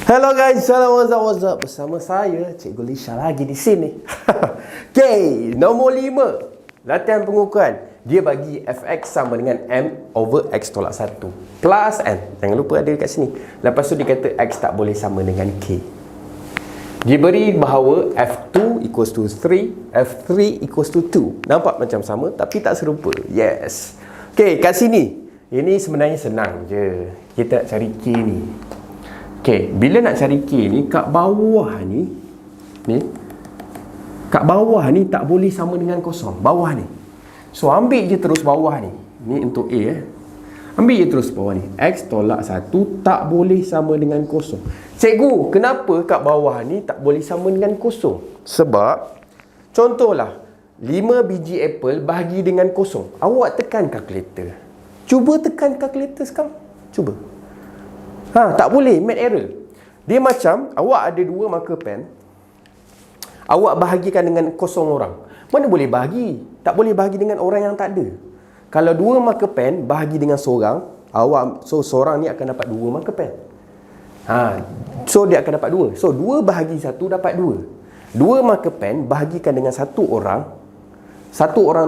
Hello guys, what's up? Bersama saya, Cikgu Lisha lagi di sini. Okay, nombor 5. Latihan pengukuran. Dia bagi fx sama dengan m over x tolak 1 plus n. Jangan lupa ada kat sini. Lepas tu dia kata x tak boleh sama dengan k. Dia beri bahawa f2 equals to 3, f3 equals to 2. Nampak macam sama tapi tak serupa. Yes. Okay, kat sini. Ini sebenarnya senang je. Kita nak cari k ni. Okay, bila nak cari k ni, kat bawah ni, kat bawah ni tak boleh sama dengan kosong. Bawah ni. So, ambil je terus bawah ni. Ni untuk A Ambil je terus bawah ni. X tolak 1 tak boleh sama dengan kosong. Cikgu, kenapa kat bawah ni tak boleh sama dengan kosong? Sebab, contohlah, 5 biji apple bahagi dengan kosong. Awak tekan kalkulator. Cuba tekan kalkulator sekarang. Cuba. Tak boleh, math error. Dia macam awak ada 2 marker pen, awak bahagikan dengan kosong orang. Mana boleh bahagi? Tak boleh bahagi dengan orang yang tak ada. Kalau 2 marker pen bahagi dengan seorang, seorang ni akan dapat 2 marker pen. So dia akan dapat 2. So 2 bahagi 1 dapat 2. 2 marker pen bahagikan dengan satu orang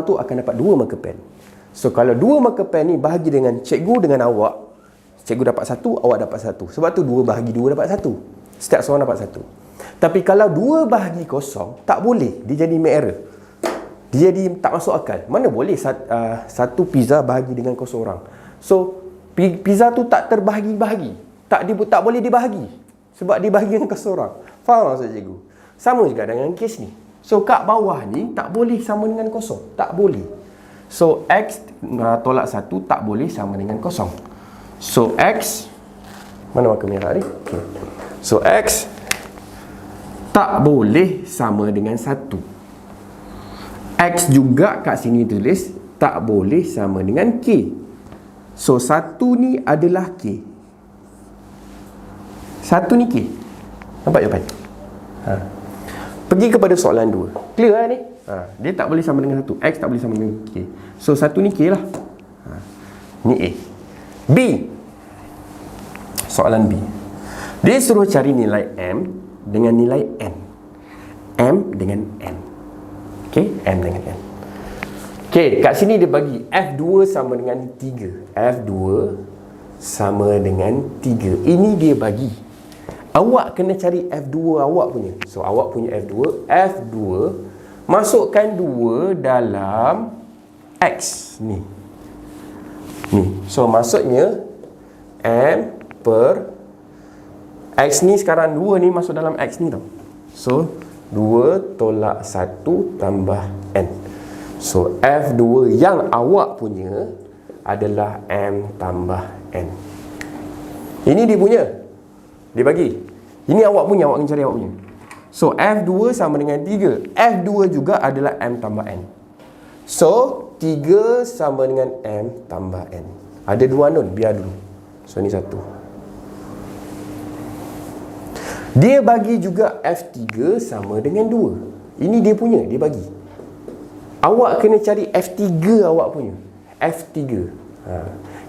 tu akan dapat 2 marker pen. So kalau 2 marker pen ni bahagi dengan cikgu dengan awak, cikgu dapat 1, awak dapat 1. Sebab tu 2 bahagi 2 dapat 1. Setiap seorang dapat 1. Tapi kalau 2 bahagi kosong, tak boleh. Dia jadi math error. Dia jadi tak masuk akal. Mana boleh satu pizza bahagi dengan kosong orang. So, pizza tu tak terbahagi-bahagi. Tak boleh dibahagi. Sebab dibahagi dengan kosong orang. Faham maksud cikgu? Sama juga dengan kes ni. So, kat bawah ni tak boleh sama dengan kosong. Tak boleh. So, X tolak 1 tak boleh sama dengan kosong. So, X, mana marker merah ni? Okay. So, X tak boleh sama dengan 1. X juga kat sini tulis tak boleh sama dengan K. So, 1 ni adalah K. 1 ni K. Nampak jawapan? Pergi kepada soalan 2. Clear lah ni? Dia tak boleh sama dengan 1. X tak boleh sama dengan K. So, 1 ni K lah. Ni A. B. Soalan B. Dia suruh cari nilai M dengan nilai N. M dengan N. Okay, M dengan N. Okay, kat sini dia bagi F2 sama dengan 3. F2 sama dengan 3. Ini dia bagi. Awak kena cari F2 awak punya. So, awak punya F2. F2 masukkan 2 dalam X ni. So, maksudnya M per X ni sekarang 2 ni masuk dalam X ni tau. So, 2 tolak 1 tambah N. So, F2 yang awak punya adalah M tambah N. Ini dia punya. Dia bagi. Ini awak punya, awak kena cari awak punya. So, F2 sama dengan 3. F2 juga adalah M tambah N. So, 3 sama dengan M tambah N. Ada 2 unknown, biar dulu. So, ni 1. Dia bagi juga F3 sama dengan 2. Ini dia punya, dia bagi. Awak kena cari F3 awak punya. F3.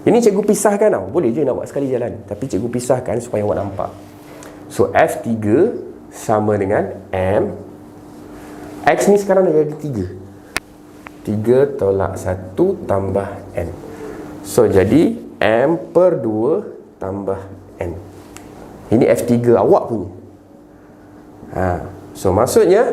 Ini cikgu pisahkan tau. Boleh je nak buat sekali jalan. Tapi cikgu pisahkan supaya awak nampak. So, F3 sama dengan M. X ni sekarang dah jadi 3. 3 tolak 1 tambah N. So, jadi M per 2 tambah N. Ini F3 awak punya. So, maksudnya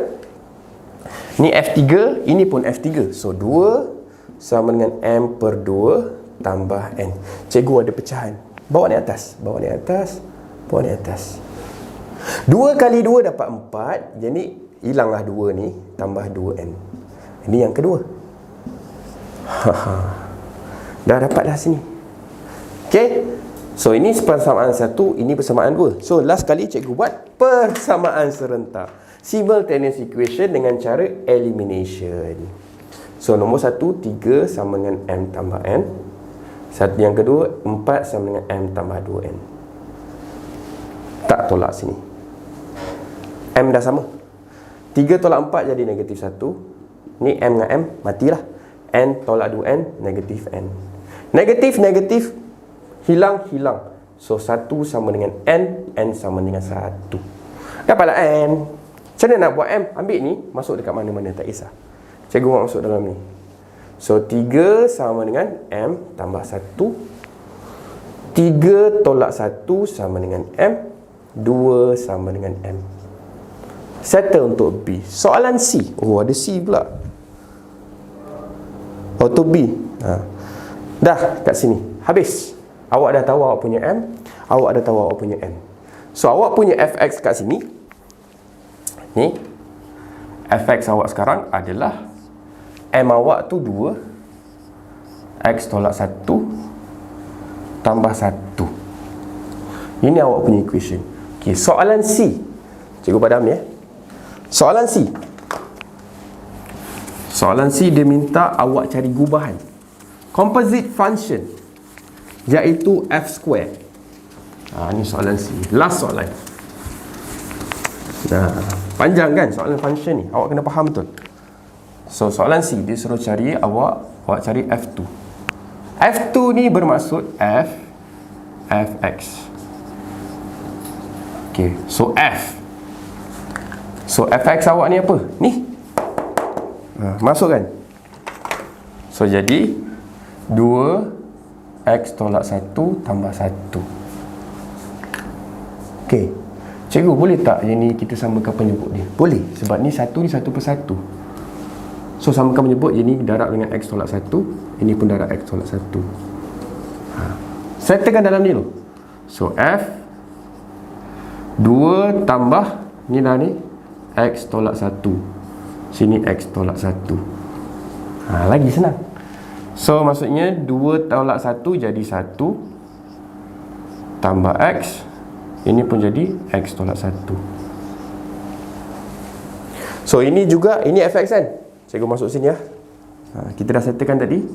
ni F3, ini pun F3. So, 2 sama dengan M per 2 tambah N. Cikgu ada pecahan. Bawa ni atas. Bawa ni atas. Bawa ni atas. 2 kali 2 dapat 4. Jadi, hilanglah 2 ni. Tambah 2N. Ini yang kedua. Dah dapat dah sini. Okay. So, ini persamaan 1, ini persamaan 2. So, last kali cikgu buat persamaan serentak. Simultaneous equation dengan cara elimination. So, nombor 1, 3 sama dengan M tambah N. Yang kedua, 4 sama dengan M tambah 2N. Tak tolak sini. M dah sama. 3 tolak 4 jadi negatif 1. Ni M dengan M, matilah. N tolak 2N, negatif N. Negatif, hilang. So 1 sama dengan N sama dengan 1. Dapatlah N. Macam mana nak buat M? Ambil ni, masuk dekat mana-mana, tak kisah. Cikgu buat masuk dalam ni. So 3 sama dengan M tambah 1. 3 tolak 1 sama dengan M. 2 sama dengan M. Settle untuk B. Soalan C. Oh, ada C pula. Untuk B. Dah kat sini. Habis. Awak dah tahu awak punya M. Awak dah tahu awak punya N. So awak punya fx kat sini. Ni fx awak sekarang adalah M awak tu 2. X tolak 1 tambah 1. Ini awak punya equation. Okey, soalan C. Cikgu padam ni Soalan C. Soalan C dia minta awak cari gubahan composite function, iaitu f square. Ni soalan C. Last soalan. Panjang kan soalan function ni. Awak kena faham betul. So soalan C dia suruh cari awak cari F2. F2 ni bermaksud fx. Okay, so fx awak ni apa? Ni masuk kan? So jadi 2x tolak 1 tambah 1. Okay, cikgu boleh tak yang ni kita samakan penyebut dia? Boleh, sebab ni 1 ni 1 per 1. So samakan penyebut, yang ni darab dengan x tolak 1, ini pun darab x tolak 1. Settlekan dalam ni dulu. So f 2 tambah ni dah ni x tolak 1. Sini x tolak 1. Lagi senang. So maksudnya 2 tolak 1 jadi 1 tambah x. Ini pun jadi x tolak 1. So ini juga, ini fx kan? Cikgu masuk sini kita dah settlekan tadi.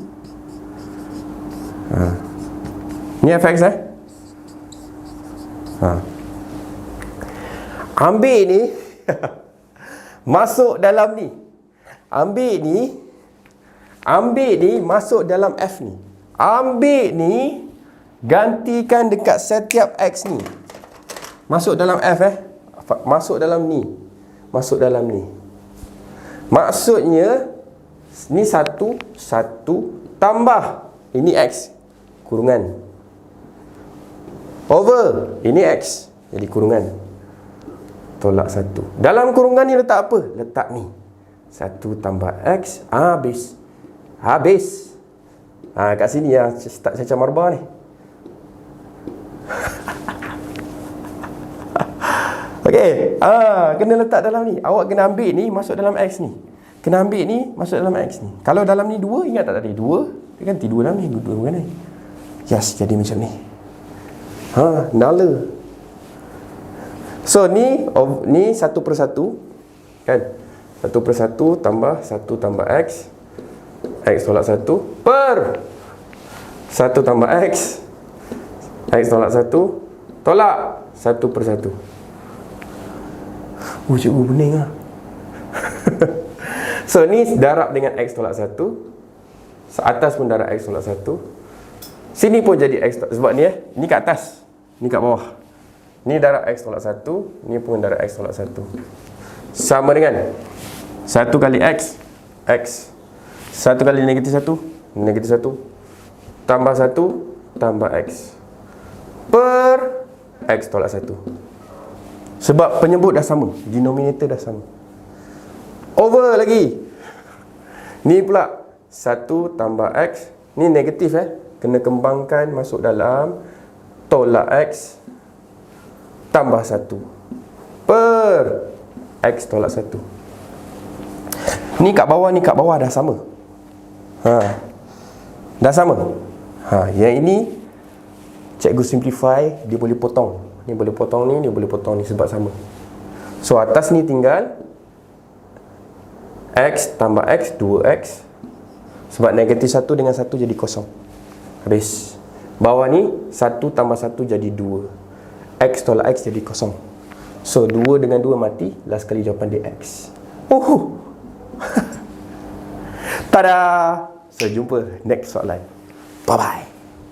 Ini fx ambil ni masuk dalam ni. Ambil ni masuk dalam f ni. Ambil ni gantikan dekat setiap x ni. Masuk dalam f masuk dalam ni. Masuk dalam ni. Maksudnya ni 1 tambah ini x kurungan over ini x, jadi kurungan tolak 1. Dalam kurungan ni letak apa? Letak ni 1 tambah x. Habis. Kat sini start macam marbah ni. Okey, kena letak dalam ni. Awak kena ambil ni masuk dalam x ni. Kena ambil ni masuk dalam x ni. Kalau dalam ni 2, ingat tak tadi 2? Dia ganti 2 dalam ni, 2 kan ni. Yes, jadi macam ni. Nala. So ni 1 per 1 kan? 1 per 1 tambah 1 tambah x. X tolak 1 per 1 tambah x. X tolak 1 tolak 1 per 1. Cikgu bening So ni darab dengan x tolak 1. Atas pun darab x tolak 1. Sini pun jadi x tolak, sebab ni ni kat atas, ni kat bawah. Ni darab x tolak 1, ni pun darab x tolak 1. Sama dengan 1 kali x, x. 1 kali negatif 1, negatif 1. Tambah 1, tambah x. Per x tolak 1. Sebab penyebut dah sama, denominator dah sama. Over lagi. Ni pula 1 tambah x. Ni negatif kena kembangkan masuk dalam. Tolak x tambah 1 per x tolak 1. Ni kat bawah, ni kat bawah dah sama. Dah sama. Yang ini cikgu simplify, dia boleh potong. Ni boleh potong ni, dia boleh potong ni sebab sama. So atas ni tinggal x tambah x, 2x. Sebab negatif 1 dengan 1 jadi kosong. Habis. Bawah ni 1 tambah 1 jadi 2. X tolak x jadi kosong. So 2 dengan 2 mati. Last kali jawapan dia x. Tada. So jumpa next soalan. Bye bye.